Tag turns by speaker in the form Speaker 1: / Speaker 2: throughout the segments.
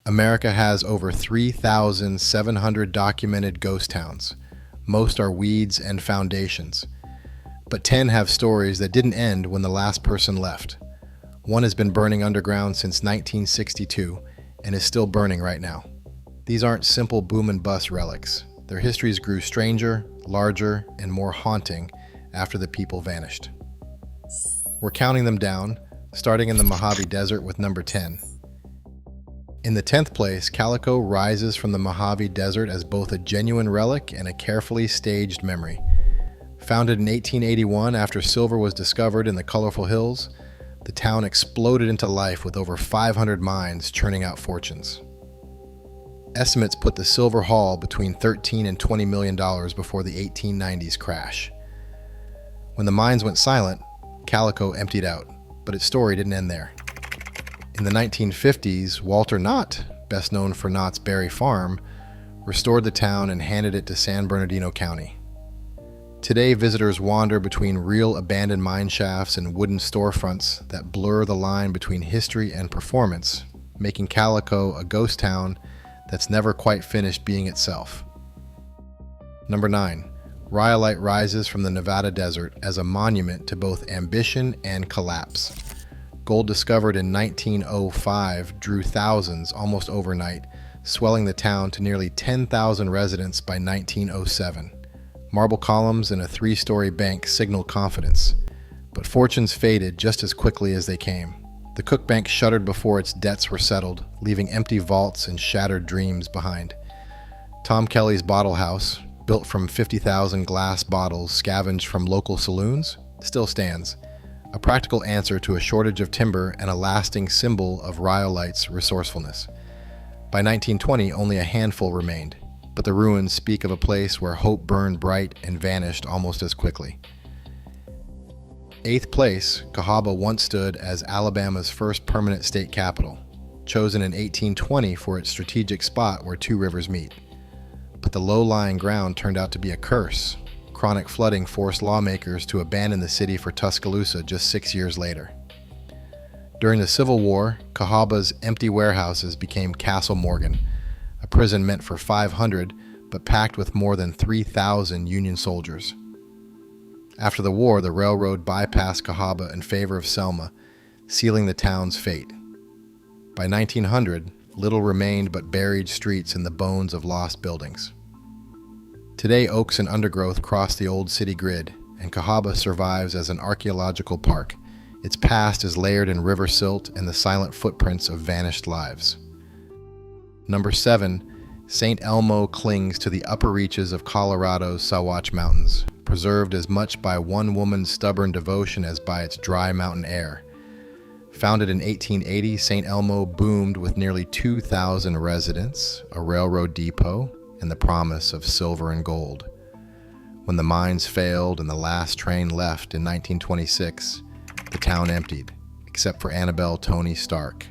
Speaker 1: America has over 3,700 documented ghost towns. Most are weeds and foundations. But 10 have stories that didn't end when the last person left. One has been burning underground since 1962 and is still burning right now. These aren't simple boom and bust relics. Their histories grew stranger, larger, and more haunting after the people vanished. We're counting them down, starting in the Mojave Desert with number 10. In the 10th place, Calico rises from the Mojave Desert as both a genuine relic and a carefully staged memory. Founded in 1881 after silver was discovered in the colorful hills, the town exploded into life with over 500 mines churning out fortunes. Estimates put the silver haul between $13 and $20 million before the 1890s crash. When the mines went silent, Calico emptied out, but its story didn't end there. In the 1950s, Walter Knott, best known for Knott's Berry Farm, restored the town and handed it to San Bernardino County. Today, visitors wander between real abandoned mine shafts and wooden storefronts that blur the line between history and performance, making Calico a ghost town that's never quite finished being itself. Number 9. Rhyolite rises from the Nevada desert as a monument to both ambition and collapse. Gold discovered in 1905 drew thousands almost overnight, swelling the town to nearly 10,000 residents by 1907. Marble columns and a 3-story bank signaled confidence, but fortunes faded just as quickly as they came. The Cook Bank shuttered before its debts were settled, leaving empty vaults and shattered dreams behind. Tom Kelly's Bottle House, built from 50,000 glass bottles scavenged from local saloons, still stands, a practical answer to a shortage of timber and a lasting symbol of Rhyolite's resourcefulness. By 1920, only a handful remained, but the ruins speak of a place where hope burned bright and vanished almost as quickly. 8th place, Cahaba once stood as Alabama's first permanent state capital, chosen in 1820 for its strategic spot where two rivers meet. But the low-lying ground turned out to be a curse. Chronic flooding forced lawmakers to abandon the city for Tuscaloosa just 6 years later. During the Civil War, Cahaba's empty warehouses became Castle Morgan, a prison meant for 500 but packed with more than 3,000 Union soldiers. After the war, the railroad bypassed Cahaba in favor of Selma, sealing the town's fate. By 1900, little remained but buried streets and the bones of lost buildings. Today, oaks and undergrowth cross the old city grid, and Cahaba survives as an archaeological park. Its past is layered in river silt and the silent footprints of vanished lives. Number 7, St. Elmo clings to the upper reaches of Colorado's Sawatch Mountains, preserved as much by one woman's stubborn devotion as by its dry mountain air. Founded in 1880, St. Elmo boomed with nearly 2,000 residents, a railroad depot, and the promise of silver and gold. When the mines failed and the last train left in 1926, the town emptied, except for Annabelle Tony Stark.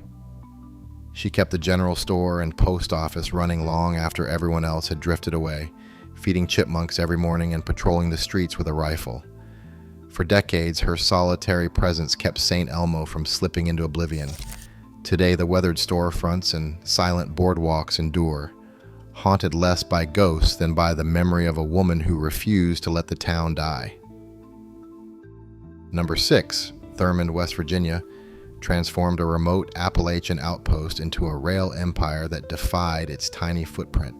Speaker 1: She kept the general store and post office running long after everyone else had drifted away, feeding chipmunks every morning and patrolling the streets with a rifle. For decades, her solitary presence kept St. Elmo from slipping into oblivion. Today, the weathered storefronts and silent boardwalks endure, haunted less by ghosts than by the memory of a woman who refused to let the town die. Number 6, Thurmond, West Virginia, transformed a remote Appalachian outpost into a rail empire that defied its tiny footprint.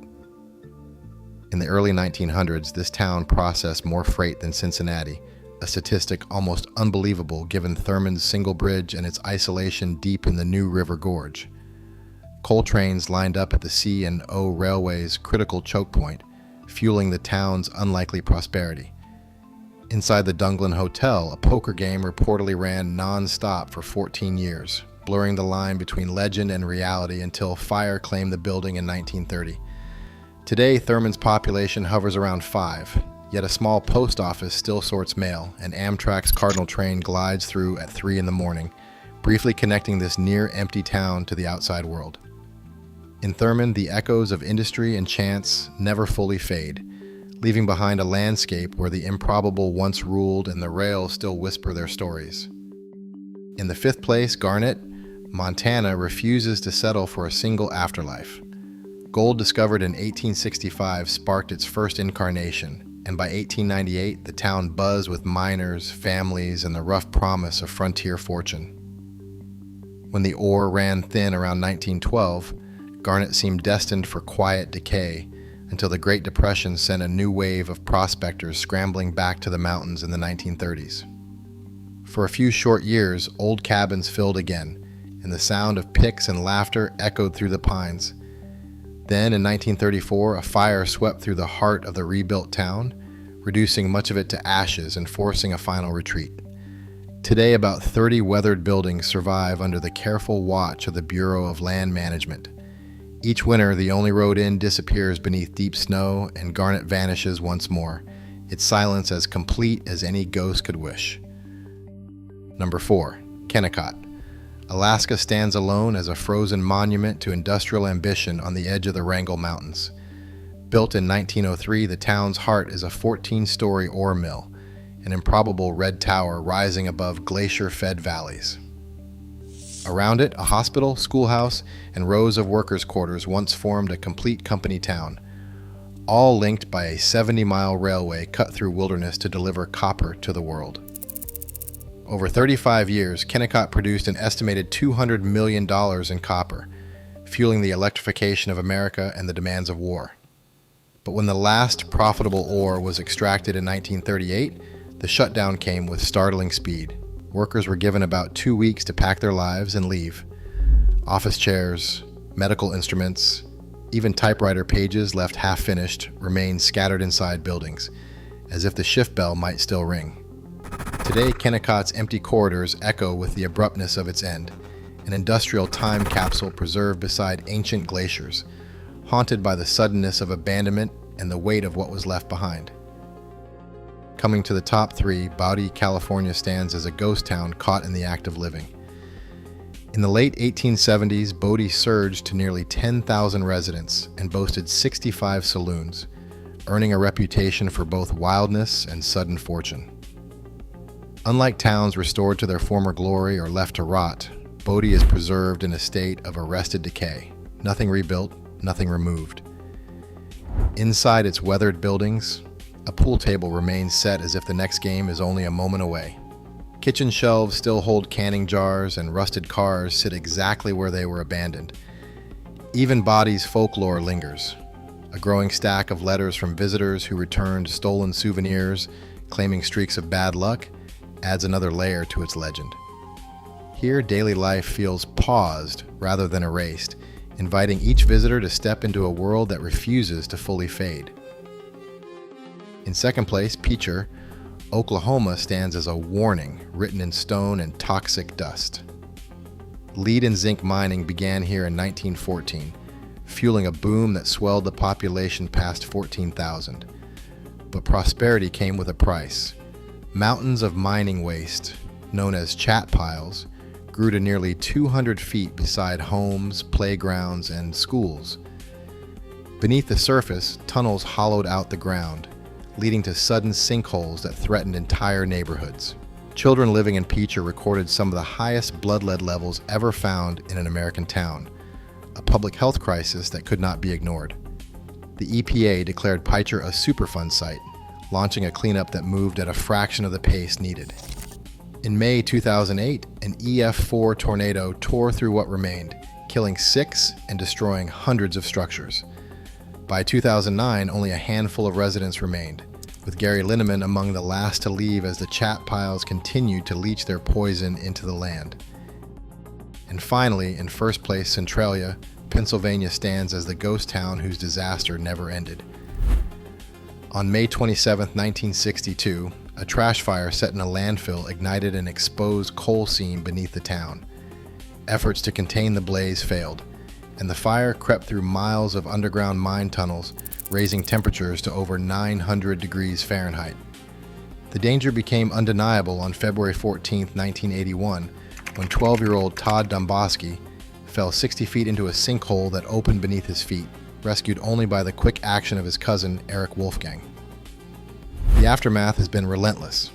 Speaker 1: In the early 1900s, this town processed more freight than Cincinnati, a statistic almost unbelievable given Thurmond's single bridge and its isolation deep in the New River Gorge. Coal trains lined up at the C&O Railway's critical choke point, fueling the town's unlikely prosperity. Inside the Dunglin Hotel, a poker game reportedly ran non-stop for 14 years, blurring the line between legend and reality until fire claimed the building in 1930. Today, Thurmond's population hovers around 5, yet a small post office still sorts mail, and Amtrak's Cardinal train glides through at 3 in the morning, briefly connecting this near-empty town to the outside world. In Thurmond, the echoes of industry and chance never fully fade, leaving behind a landscape where the improbable once ruled and the rails still whisper their stories. In the 5th place, Garnet, Montana refuses to settle for a single afterlife. Gold discovered in 1865 sparked its first incarnation, and by 1898 the town buzzed with miners, families, and the rough promise of frontier fortune. When the ore ran thin around 1912, garnet seemed destined for quiet decay until the Great Depression sent a new wave of prospectors scrambling back to the mountains in the 1930s. For a few short years, old cabins filled again, and the sound of picks and laughter echoed through the pines. Then, in 1934, a fire swept through the heart of the rebuilt town, reducing much of it to ashes and forcing a final retreat. Today, about 30 weathered buildings survive under the careful watch of the Bureau of Land Management. Each winter, the only road in disappears beneath deep snow, and garnet vanishes once more, its silence as complete as any ghost could wish. Number 4. Kennecott. Alaska stands alone as a frozen monument to industrial ambition on the edge of the Wrangell Mountains. Built in 1903, the town's heart is a 14-story ore mill, an improbable red tower rising above glacier-fed valleys. Around it, a hospital, schoolhouse, and rows of workers' quarters once formed a complete company town, all linked by a 70-mile railway cut through wilderness to deliver copper to the world. Over 35 years, Kennecott produced an estimated $200 million in copper, fueling the electrification of America and the demands of war. But when the last profitable ore was extracted in 1938, the shutdown came with startling speed. Workers were given about 2 weeks to pack their lives and leave. Office chairs, medical instruments, even typewriter pages left half-finished remained scattered inside buildings, as if the shift bell might still ring. Today, Kennecott's empty corridors echo with the abruptness of its end, an industrial time capsule preserved beside ancient glaciers, haunted by the suddenness of abandonment and the weight of what was left behind. Coming to the top 3, Bowdy, California stands as a ghost town caught in the act of living. In the late 1870s, Bowdy surged to nearly 10,000 residents and boasted 65 saloons, earning a reputation for both wildness and sudden fortune. Unlike towns restored to their former glory or left to rot, Bowdy is preserved in a state of arrested decay, nothing rebuilt, nothing removed. Inside its weathered buildings, a pool table remains set as if the next game is only a moment away. Kitchen shelves still hold canning jars, and rusted cars sit exactly where they were abandoned. Even Bowdy's folklore lingers. A growing stack of letters from visitors who returned stolen souvenirs, claiming streaks of bad luck, adds another layer to its legend. Here, daily life feels paused rather than erased, inviting each visitor to step into a world that refuses to fully fade. In second place, Peacher, Oklahoma stands as a warning written in stone and toxic dust. Lead and zinc mining began here in 1914, fueling a boom that swelled the population past 14,000. But prosperity came with a price. Mountains of mining waste, known as chat piles, grew to nearly 200 feet beside homes, playgrounds, and schools. Beneath the surface, tunnels hollowed out the ground, leading to sudden sinkholes that threatened entire neighborhoods. Children living in Peacher recorded some of the highest blood lead levels ever found in an American town, a public health crisis that could not be ignored. The EPA declared Peacher a Superfund site, launching a cleanup that moved at a fraction of the pace needed. In May 2008, an EF4 tornado tore through what remained, killing 6 and destroying hundreds of structures. By 2009, only a handful of residents remained, with Gary Linneman among the last to leave as the chat piles continued to leach their poison into the land. And finally, in first place, Centralia, Pennsylvania stands as the ghost town whose disaster never ended. On May 27, 1962, a trash fire set in a landfill ignited an exposed coal seam beneath the town. Efforts to contain the blaze failed, and the fire crept through miles of underground mine tunnels, raising temperatures to over 900 degrees Fahrenheit. The danger became undeniable on February 14, 1981, when 12-year-old Todd Domboski fell 60 feet into a sinkhole that opened beneath his feet, rescued only by the quick action of his cousin, Eric Wolfgang. The aftermath has been relentless.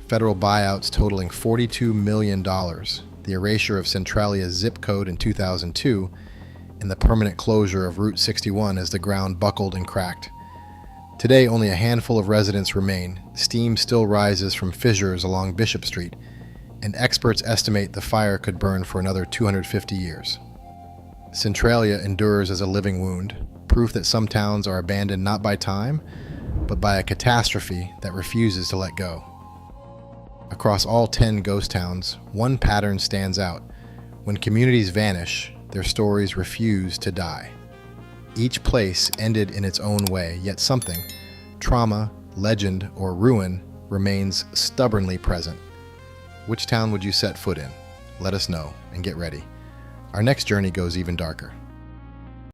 Speaker 1: Federal buyouts totaling $42 million, the erasure of Centralia's zip code in 2002, and the permanent closure of Route 61 as the ground buckled and cracked. Today, only a handful of residents remain. Steam still rises from fissures along Bishop Street, and experts estimate the fire could burn for another 250 years. Centralia endures as a living wound, proof that some towns are abandoned not by time, but by a catastrophe that refuses to let go. Across all 10 ghost towns, one pattern stands out. When communities vanish, their stories refuse to die. Each place ended in its own way, yet something, trauma, legend, or ruin, remains stubbornly present. Which town would you set foot in? Let us know, and get ready. Our next journey goes even darker.